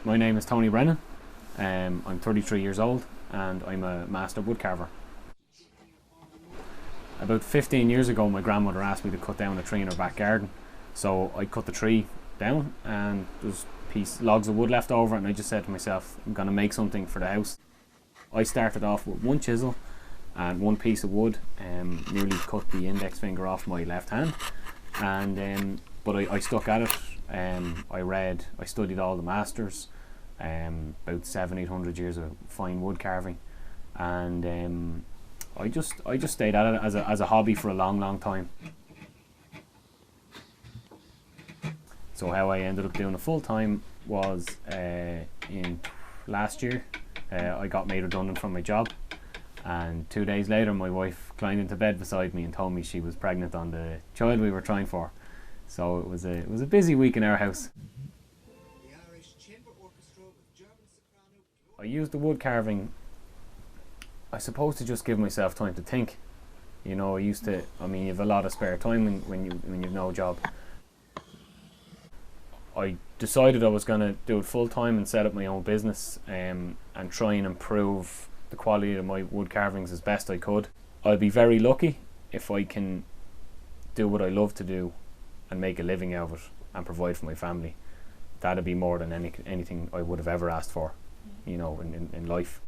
My name is Tony Brennan. I'm 33 years old and I'm a master woodcarver. About 15 years ago my grandmother asked me to cut down a tree in her back garden. So I cut the tree down and there's logs of wood left over, and I just said to myself, I'm going to make something for the house. I started off with one chisel and one piece of wood, nearly cut the index finger off my left hand, and but I stuck at it. I studied all the masters, about 700-800 years of fine wood carving, and I just stayed at it as a hobby for a long time. So how I ended up doing it full time was in last year. I got made redundant from my job, and 2 days later my wife climbed into bed beside me and told me she was pregnant on the child we were trying for. So it was a busy week in our house. I used the wood carving, I suppose, to just give myself time to think. You know, you have a lot of spare time when you've no job. I decided I was going to do it full time and set up my own business, and try and improve the quality of my wood carvings as best I could. I'll be very lucky if I can do what I love to do and make a living out of it and provide for my family. That'd be more than anything I would have ever asked for, you know, in life.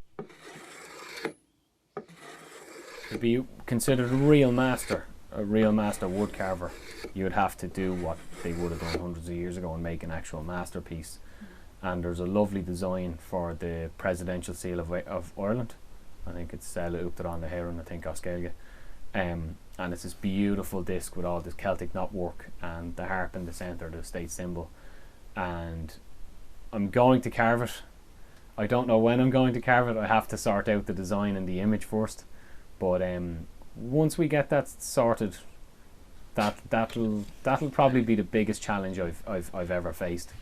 To be considered a real master wood carver, you would have to do what they would have done hundreds of years ago and make an actual masterpiece. And there's a lovely design for the presidential seal of Ireland. I think it's looped on the Heron, I think Joske. And it's this beautiful disc with all this Celtic knotwork and the harp in the centre, the state symbol. And I'm going to carve it. I don't know when I'm going to carve it. I have to sort out the design and the image first. But once we get that sorted, that'll probably be the biggest challenge I've ever faced.